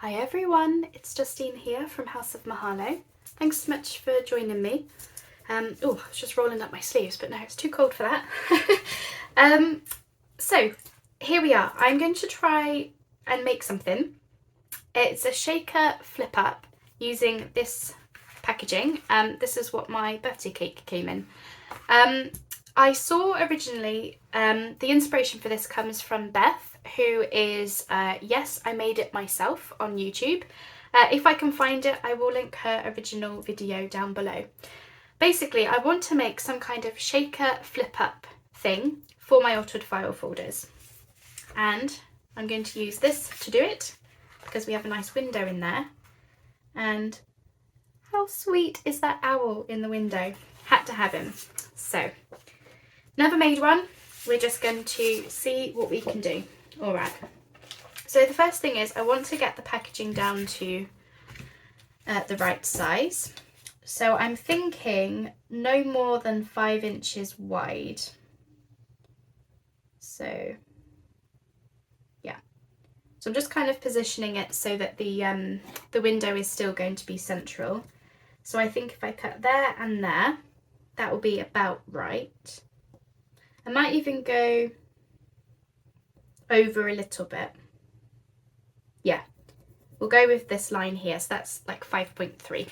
Hi everyone, it's Justine here from House of Mahalo. Thanks so much for joining me. I was just rolling up my sleeves, but no, it's too cold for that. So here we are. I'm going to try and make something. It's a shaker flip up using this packaging. This is what my birthday cake came in. I saw originally, the inspiration for this comes from Beth, who is Yes, I Made It Myself on YouTube. If I can find it, I will link her original video down below. Basically, I want to make some kind of shaker flip up thing for my altered file folders. And I'm going to use this to do it because we have a nice window in there. And how sweet is that owl in the window? Had to have him. So, never made one. We're just going to see what we can do. All right. So the first thing is I want to get the packaging down to the right size. So I'm thinking no more than 5 inches wide. So yeah. So I'm just kind of positioning it so that the window is still going to be central. So I think if I cut there and there, that will be about right. I might even go over a little bit. Yeah, we'll go with this line here. So that's like 5.3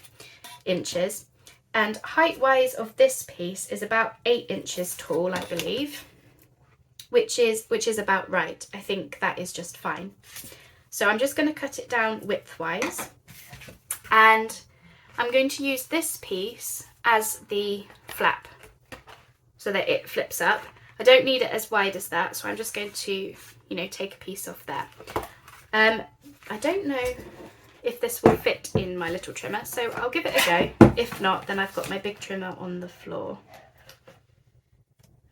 inches. And height wise of this piece is about 8 inches tall, I believe, which is about right. I think that is just fine. So I'm just going to cut it down widthwise, and I'm going to use this piece as the flap so that it flips up. I don't need it as wide as that, so I'm just going to, take a piece off there. I don't know if this will fit in my little trimmer, so I'll give it a go. If not, then I've got my big trimmer on the floor.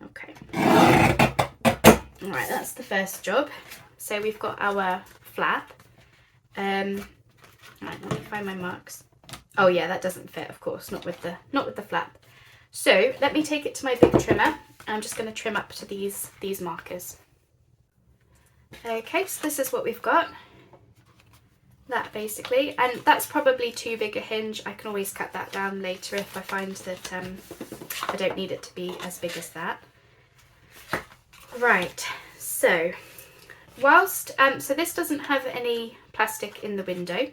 Okay. All right, that's the first job. So we've got our flap. Right, let me find my marks. Oh yeah, that doesn't fit, of course, not with the flap. So let me take it to my big trimmer. I'm just going to trim up to these markers. Okay, so this is what we've got. That basically, and that's probably too big a hinge. I can always cut that down later if I find that I don't need it to be as big as that. Right, so whilst, so this doesn't have any plastic in the window,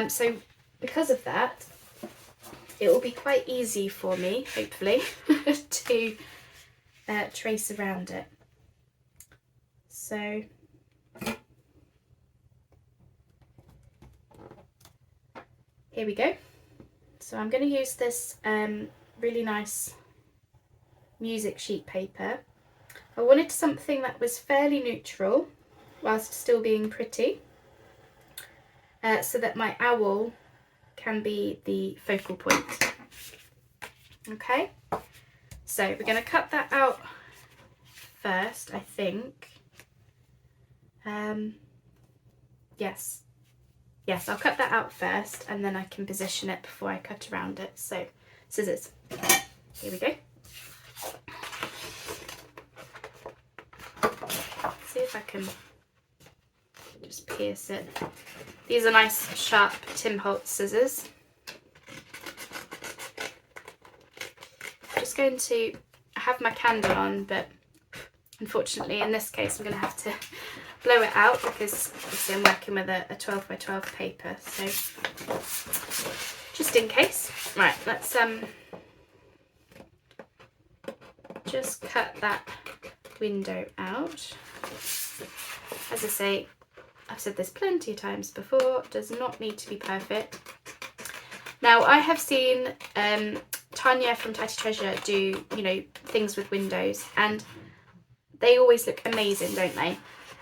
so because of that, it will be quite easy for me, hopefully, to trace around it. So here we go. So I'm going to use this really nice music sheet paper. I wanted something that was fairly neutral whilst still being pretty, so that my owl can be the focal point. Okay, so we're going to cut that out first, I think. Yes, I'll cut that out first and then I can position it before I cut around it. So, scissors. Here we go. See if I can just pierce it. These are nice, sharp Tim Holtz scissors. I'm just going to have my candle on, but unfortunately in this case I'm going to have to blow it out because obviously I'm working with a 12 by 12 paper, so just in case. Right, let's just cut that window out. As I say, I've said this plenty of times before, does not need to be perfect. Now I have seen Tanya from Tidy Treasure do, things with windows, and they always look amazing, don't they?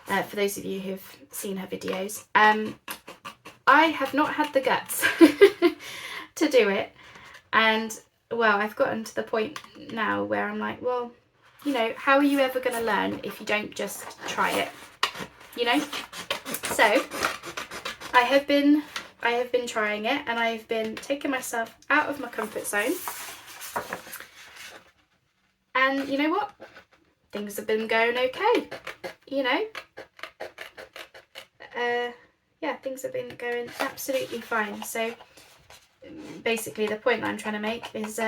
For those of you who've seen her videos. I have not had the guts to do it, and well, I've gotten to the point now where I'm like, well, how are you ever going to learn if you don't just try it, So I have been trying it, and I've been taking myself out of my comfort zone, and you know what? Things have been going okay, yeah, things have been going absolutely fine. So basically the point that I'm trying to make is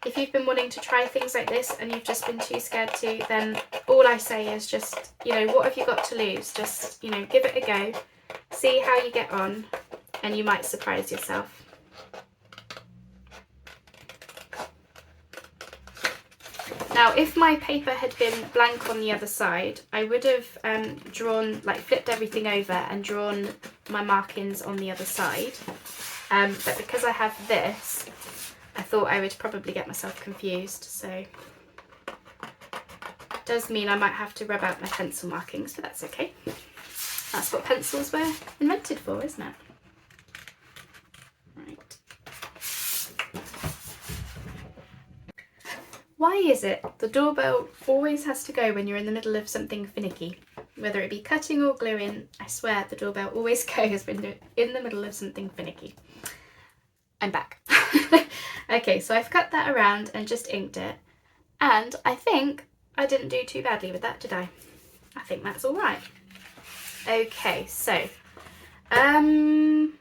if you've been wanting to try things like this and you've just been too scared to, then all I say is just, you know, what have you got to lose? Just, you know, give it a go, see how you get on, and you might surprise yourself. Now, if my paper had been blank on the other side, I would have drawn, like flipped everything over and drawn my markings on the other side. But because I have this, I thought I would probably get myself confused, so it does mean I might have to rub out my pencil markings, but that's okay. That's what pencils were invented for, isn't it? Right. Why is it the doorbell always has to go when you're in the middle of something finicky? Whether it be cutting or gluing, I swear the doorbell always goes when you're in the middle of something finicky. I'm back. Okay, so I've cut that around and just inked it. And I think I didn't do too badly with that, did I? I think that's all right. Okay, so we're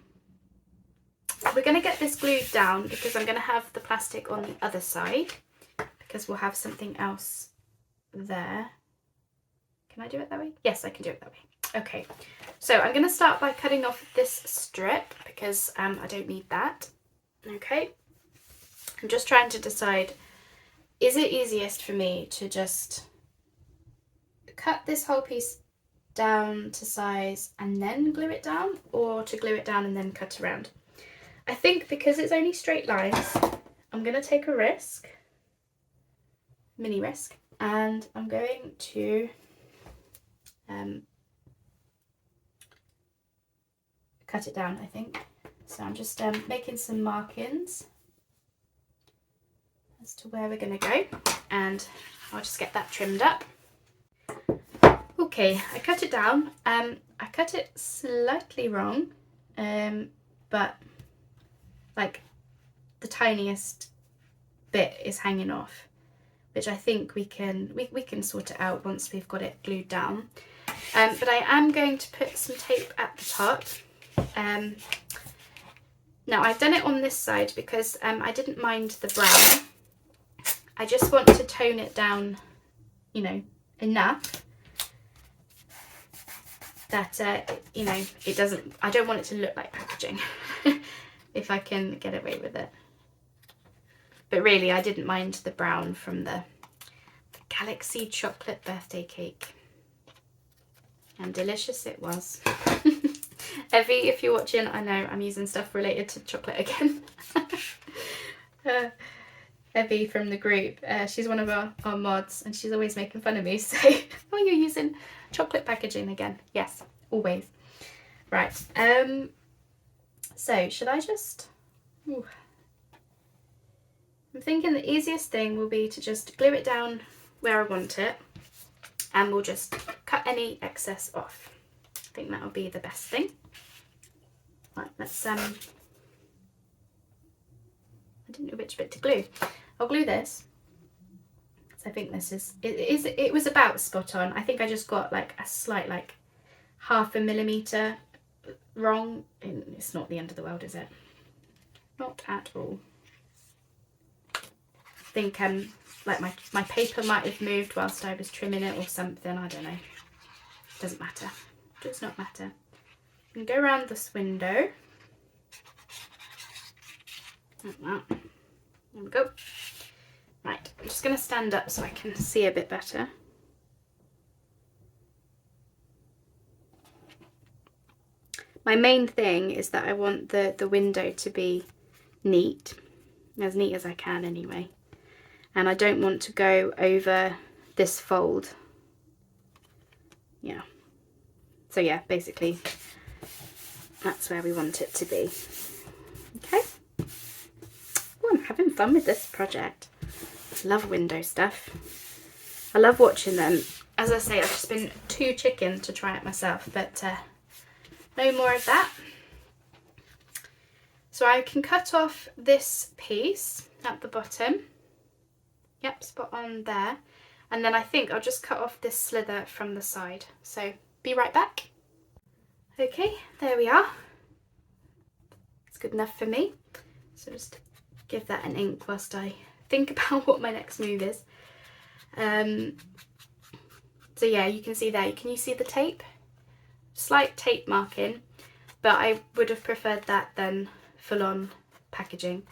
going to get this glued down because I'm going to have the plastic on the other side because we'll have something else there. Can I do it that way? Yes, I can do it that way. Okay, so I'm going to start by cutting off this strip because I don't need that. Okay, I'm just trying to decide, is it easiest for me to just cut this whole piece down to size and then glue it down, or to glue it down and then cut around? I think because it's only straight lines, I'm going to take a risk, mini risk, and I'm going to cut it down, I think. So I'm just making some markings as to where we're going to go, and I'll just get that trimmed up. Okay, I cut it down. I cut it slightly wrong, but like the tiniest bit is hanging off, which I think we can sort it out once we've got it glued down. But I am going to put some tape at the top. Now I've done it on this side because I didn't mind the brown. I just want to tone it down, you know, enough that you know, it doesn't, I don't want it to look like packaging if I can get away with it. But really I didn't mind the brown from the Galaxy chocolate birthday cake, and delicious it was. Evie, if you're watching, I know I'm using stuff related to chocolate again. Evie from the group, she's one of our mods, and she's always making fun of me, saying, oh, you're using chocolate packaging again. Yes, always. Right, so should I just... Ooh. I'm thinking the easiest thing will be to just glue it down where I want it, and we'll just cut any excess off. I think that'll be the best thing. Right, let's I didn't know which bit to glue. I'll glue this. So I think this is it was about spot on. I think I just got like a slight, like 0.5 millimeter wrong. It's not the end of the world, is it? Not at all. I think like my paper might have moved whilst I was trimming it or something. I don't know. Doesn't matter. Does not matter. You can go around this window. Like that. There we go. Right, I'm just going to stand up so I can see a bit better. My main thing is that I want the window to be neat, as neat as I can anyway. And I don't want to go over this fold. Yeah. So yeah, basically that's where we want it to be. Okay. Oh, I'm having fun with this project. I love window stuff. I love watching them. As I say, I've just been too chicken to try it myself, but no more of that. So I can cut off this piece at the bottom. Yep, spot on there. And then I think I'll just cut off this slither from the side. So be right back. Okay, there we are. It's good enough for me. So just give that an ink whilst I think about what my next move is. So yeah, you can see there, can you see the tape? Slight tape marking, but I would have preferred that than full-on packaging.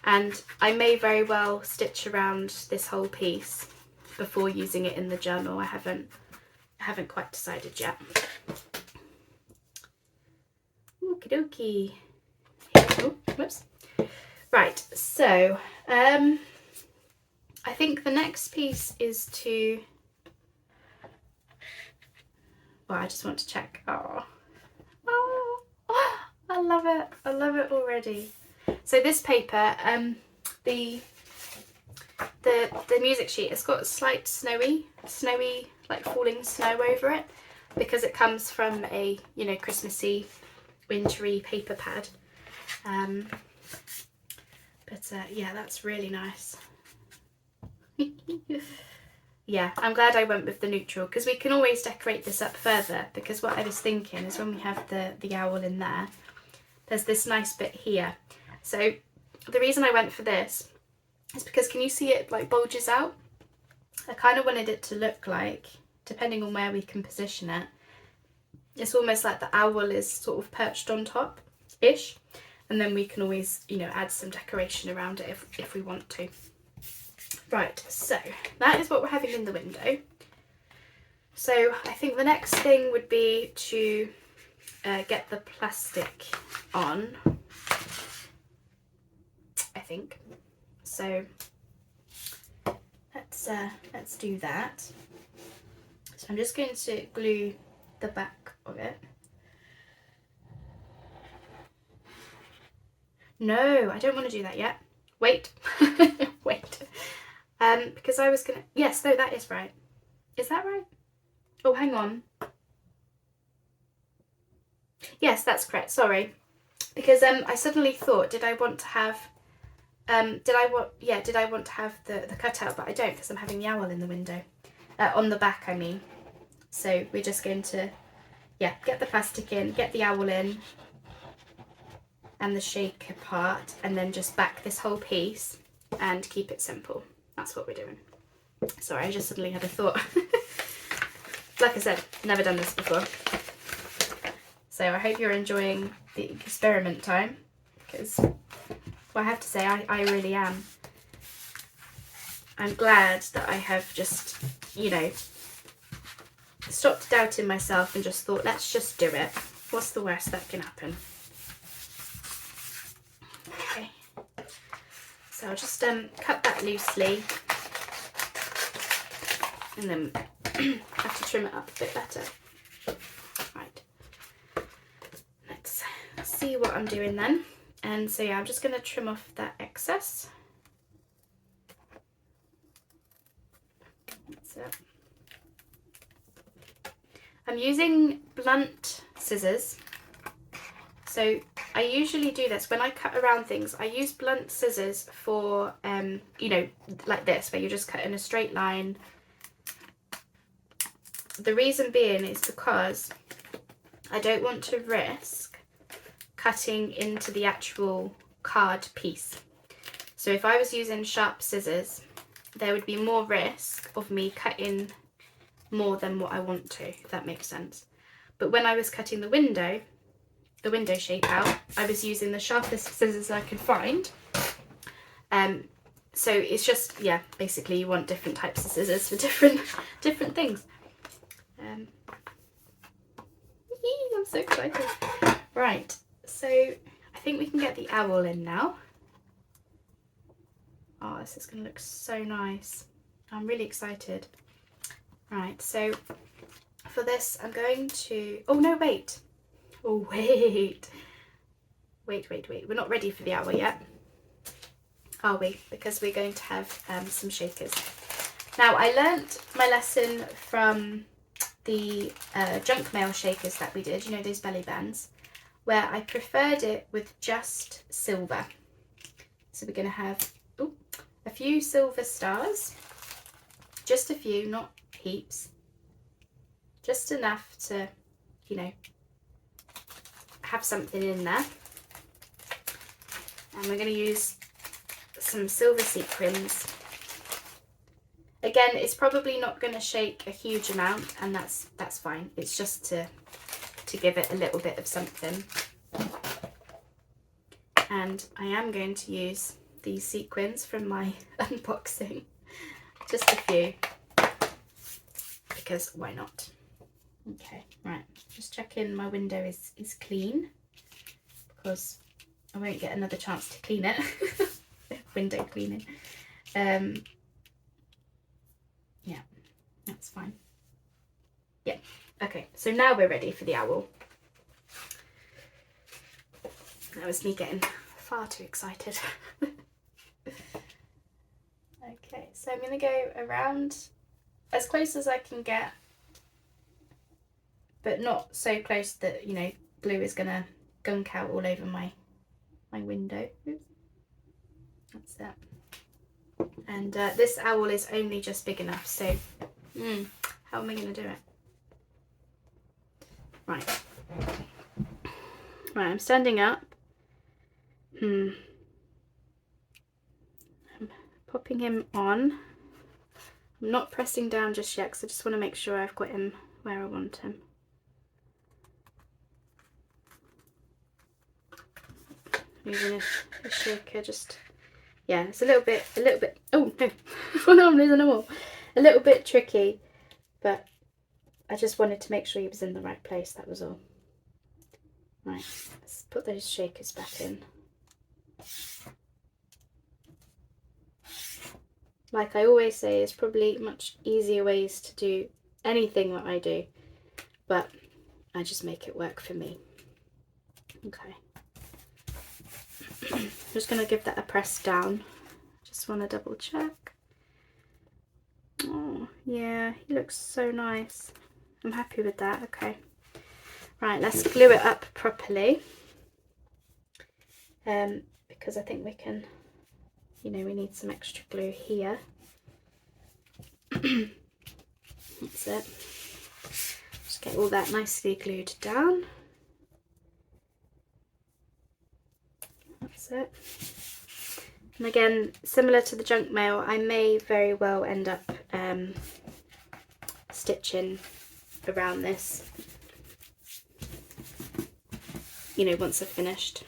And I may very well stitch around this whole piece before using it in the journal. I haven't quite decided yet. Okie dokie. Oh, whoops. Right, so I think the next piece is to, well, I just want to check. Oh, I love it. I love it already. So this paper, the music sheet, it's got a slight snowy, like falling snow over it, because it comes from a, you know, Christmassy, wintry paper pad. Yeah, that's really nice. Yeah, I'm glad I went with the neutral, because we can always decorate this up further, because what I was thinking is when we have the owl in there, there's this nice bit here. So the reason I went for this is because, can you see it like bulges out? I kind of wanted it to look like, depending on where we can position it, it's almost like the owl is sort of perched on top-ish, and then we can always, you know, add some decoration around it if we want to. Right, so that is what we're having in the window. So I think the next thing would be to get the plastic on, I think. So let's do that. So I'm just going to glue the back of it. No, I don't want to do that yet. Wait. Wait. Because I was gonna, yes, no, that is right. Is that right? Oh, hang on. Yes, that's correct, sorry. Because I suddenly thought, did I want to have the cutout, but I don't, because I'm having the owl in the window. On the back, I mean. So we're just going to, yeah, get the plastic in, get the owl in, and the shaker part, and then just back this whole piece and keep it simple. That's what we're doing. Sorry, I just suddenly had a thought. Like I said, never done this before. So I hope you're enjoying the experiment time, because, well, I have to say, I really am. I'm glad that I have just, you know, stopped doubting myself and just thought, let's just do it. What's the worst that can happen? Okay. So I'll just cut that loosely, and then have to trim it up a bit better. Right. Let's see what I'm doing then. And so yeah, I'm just going to trim off that excess. That's it. I'm using blunt scissors. So I usually do this when I cut around things. I use blunt scissors for, you know, like this, where you're just cutting a straight line. The reason being is because I don't want to risk cutting into the actual card piece. So if I was using sharp scissors, there would be more risk of me cutting more than what I want to, if that makes sense. But when I was cutting the window shape out, I was using the sharpest scissors I could find. So it's just, yeah, basically you want different types of scissors for different things. I'm so excited. Right, so I think we can get the owl in now. Oh, this is going to look so nice. I'm really excited. Right, so for this I'm going to, oh no, wait. Oh, wait. Wait. We're not ready for the owl yet, are we? Because we're going to have some shakers. Now, I learnt my lesson from the junk mail shakers that we did, you know, those belly bands, where I preferred it with just silver. So we're going to have a few silver stars, just a few, not heaps, just enough to, you know, have something in there. And we're going to use some silver sequins. Again, it's probably not going to shake a huge amount, and that's fine. It's just to give it a little bit of something. And I am going to use these sequins from my unboxing, just a few, because why not? Okay, right, just checking my window is clean, because I won't get another chance to clean it. Window cleaning. Yeah, that's fine. Yeah, okay, so now we're ready for the owl. That was me getting far too excited. Okay, so I'm going to go around as close as I can get, but not so close that, you know, glue is going to gunk out all over my window. Oops. That's that. And this owl is only just big enough, so how am I going to do it? Right. Right, I'm standing up. I'm popping him on. I'm not pressing down just yet because I just want to make sure I've got him where I want him. Using a shaker, just, yeah, it's a little bit, oh no, oh no, I'm losing them all. A little bit tricky, but I just wanted to make sure he was in the right place, that was all. Right, let's put those shakers back in. Like I always say, there's probably much easier ways to do anything that I do, but I just make it work for me. Okay. I'm just going to give that a press down. Just want to double check. Oh, yeah, he looks so nice. I'm happy with that. Okay. Right, let's glue it up properly. Because I think we can, you know, we need some extra glue here. That's it. Just get all that nicely glued down. That's it. And again, similar to the junk mail, I may very well end up stitching around this, you know, once I've finished.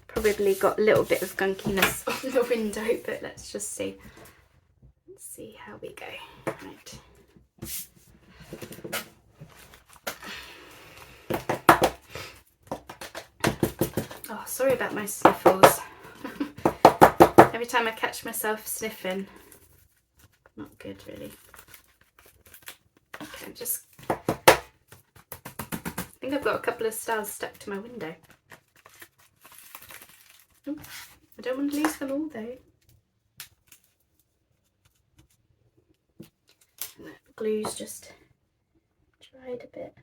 Probably got a little bit of gunkiness on the window, but let's just see. Let's see how we go. Right. Oh, sorry about my sniffles. Every time I catch myself sniffing, not good really. Okay, I think I've got a couple of stars stuck to my window. Ooh, I don't want to lose them all though. And that glue's just dried a bit.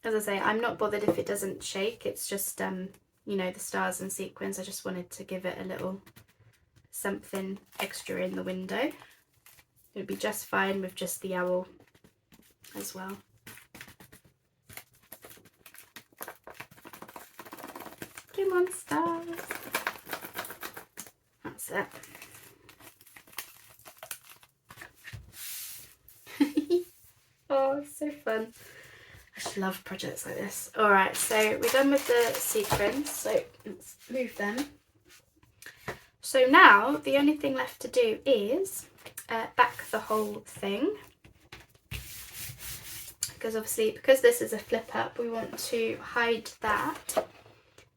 As I say, I'm not bothered if it doesn't shake. It's just, you know, the stars and sequins. I just wanted to give it a little something extra in the window. It would be just fine with just the owl as well. Come on, stars. That's it. Oh, it's so fun. I just love projects like this. Alright, so we're done with the sequins, so let's move them. So now the only thing left to do is back the whole thing. Because obviously, because this is a flip up, we want to hide that.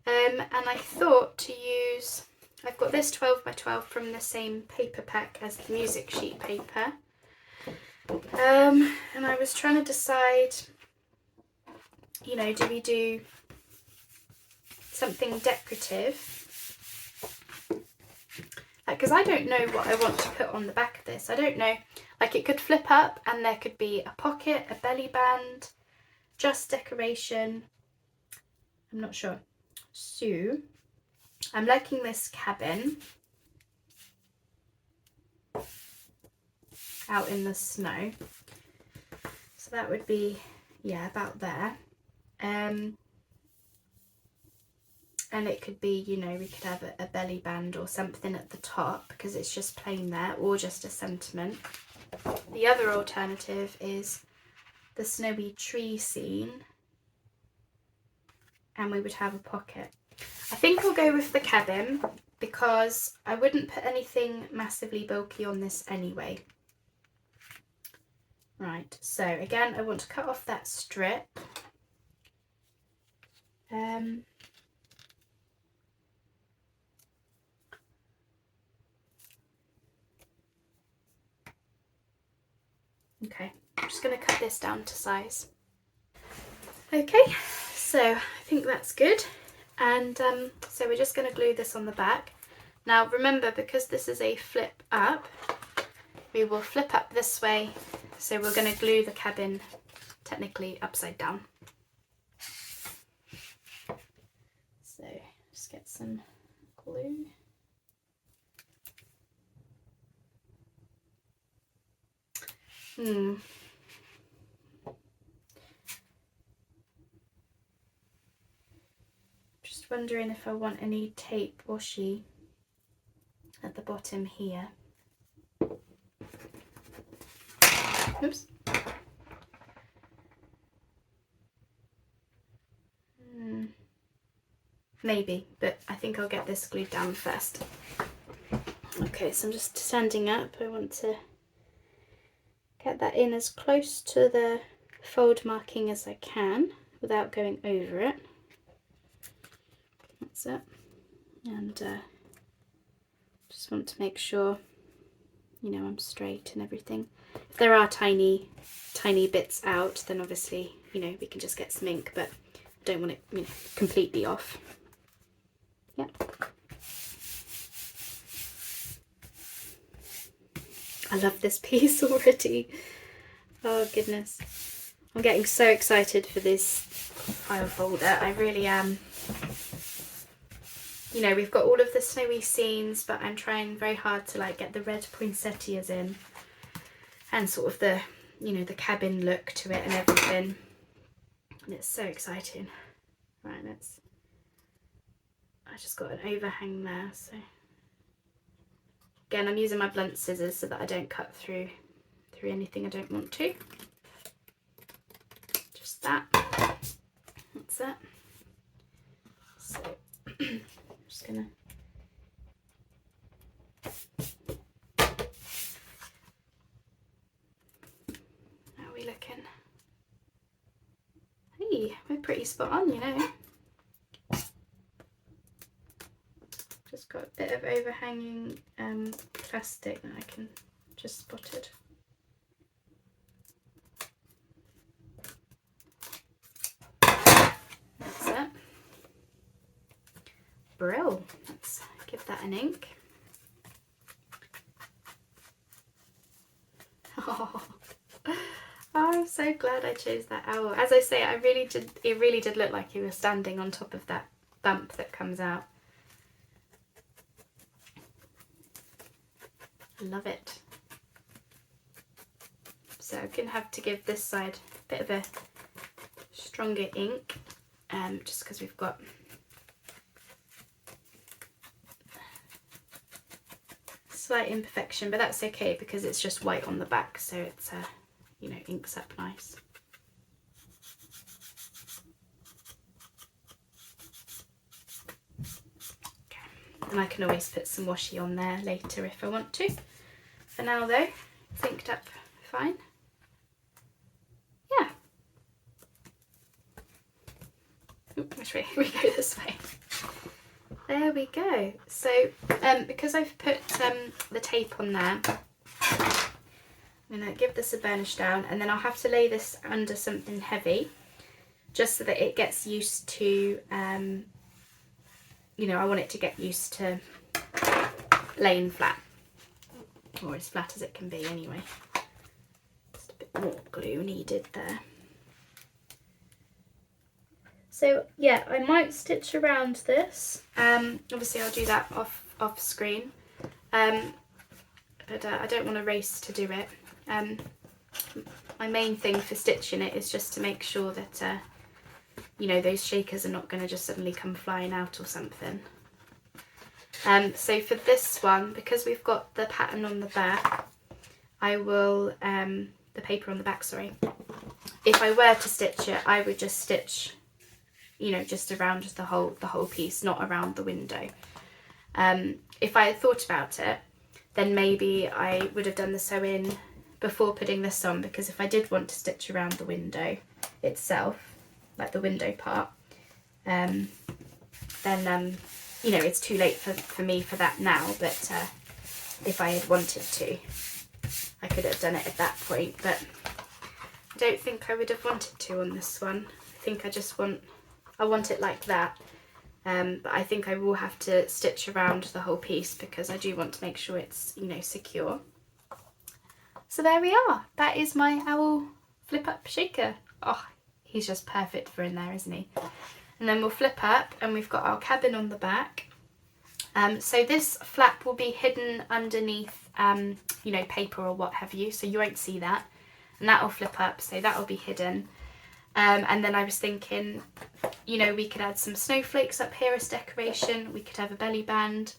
And I thought to use, I've got this 12 by 12 from the same paper pack as the music sheet paper. And I was trying to decide, you know, do we do something decorative? Because I don't know what I want to put on the back of this. I don't know. Like it could flip up and there could be a pocket, a belly band, just decoration. I'm not sure. So I'm liking this cabin out in the snow. So that would be, yeah, about there. And it could be, you know, we could have a belly band or something at the top because it's just plain there, or just a sentiment. The other alternative is the snowy tree scene, and we would have a pocket. I think I'll go with the cabin because I wouldn't put anything massively bulky on this anyway. Right, so again, I want to cut off that strip. Okay, I'm just going to cut this down to size. Okay, so I think that's good. And so we're just going to glue this on the back. Now remember, because this is a flip up, we will flip up this way. So we're going to glue the cabin technically upside down. So just get some glue. Just wondering if I want any tape washi at the bottom here. Oops. Maybe, but I think I'll get this glued down first. Okay, so I'm just standing up. I want to get that in as close to the fold marking as I can without going over it. That's it. And just want to make sure, you know, I'm straight and everything. If there are tiny bits out, then obviously, you know, we can just get some ink, but I don't want it, you know, completely off. Yep. I love this piece already. Oh goodness. I'm getting so excited for this file folder. I really am. You know, we've got all of the snowy scenes, but I'm trying very hard to like get the red poinsettias in and sort of the, you know, the cabin look to it and everything. And it's so exciting. Right, I just got an overhang there, so again, I'm using my blunt scissors so that I don't cut through anything I don't want to. Just that. That's it. So I'm just gonna how are we looking? Hey, we're pretty spot on, you know. Just got a bit of overhanging plastic that I can just spot it. That's it. Brill. Let's give that an ink. Oh, I'm so glad I chose that owl. As I say, it really did look like he was standing on top of that bump that comes out. Love it. So I'm going to have to give this side a bit of a stronger ink, just because we've got slight imperfection, but that's okay because it's just white on the back, so it's you know, inks up nice. Okay. And I can always put some washi on there later if I want to. For now though, it's inked up fine. Yeah. Which way? We go this way. There we go. So because I've put the tape on there, I'm going to give this a burnish down, and then I'll have to lay this under something heavy just so that it gets used to, you know, I want it to get used to laying flat, or as flat as it can be anyway. more glue needed there. So yeah, I might stitch around this. Obviously I'll do that off screen, but I don't want to race to do it. My main thing for stitching it is just to make sure that you know, those shakers are not going to just suddenly come flying out or something. So for this one, because we've got the pattern on the back, I will, the paper on the back, sorry. If I were to stitch it, I would just stitch, you know, just around the whole piece, not around the window. If I had thought about it, then maybe I would have done the sewing before putting this on, because if I did want to stitch around the window itself, like the window part, then you know, it's too late for me for that now, but if I had wanted to, I could have done it at that point, but I don't think I would have wanted to on this one. I think I want it like that, but I think I will have to stitch around the whole piece because I do want to make sure it's, you know, secure. So there we are. That is my owl flip up shaker. Oh, he's just perfect for in there, isn't he? And then we'll flip up and we've got our cabin on the back. So this flap will be hidden underneath, you know, paper or what have you, so you won't see that. And that will flip up, so that will be hidden. And then I was thinking, you know, we could add some snowflakes up here as decoration. We could have a belly band,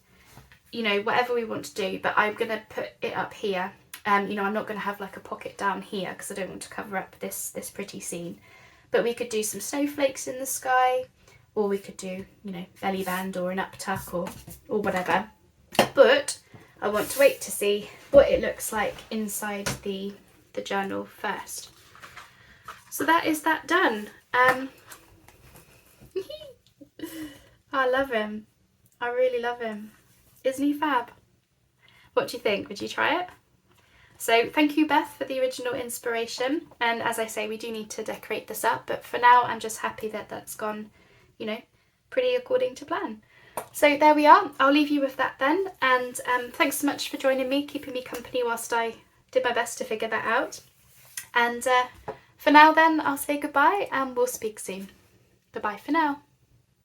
you know, whatever we want to do. But I'm going to put it up here. You know, I'm not going to have like a pocket down here because I don't want to cover up this pretty scene. But we could do some snowflakes in the sky, or we could do, you know, belly band or an up tuck or whatever. But I want to wait to see what it looks like inside the journal first. So that is that done. I love him. I really love him. Isn't he fab? What do you think? Would you try it? So thank you, Beth, for the original inspiration. And as I say, we do need to decorate this up, but for now I'm just happy that that's gone, you know, pretty according to plan. So there we are. I'll leave you with that then. And thanks so much for joining me, keeping me company whilst I did my best to figure that out. And for now then, I'll say goodbye and we'll speak soon. Goodbye for now.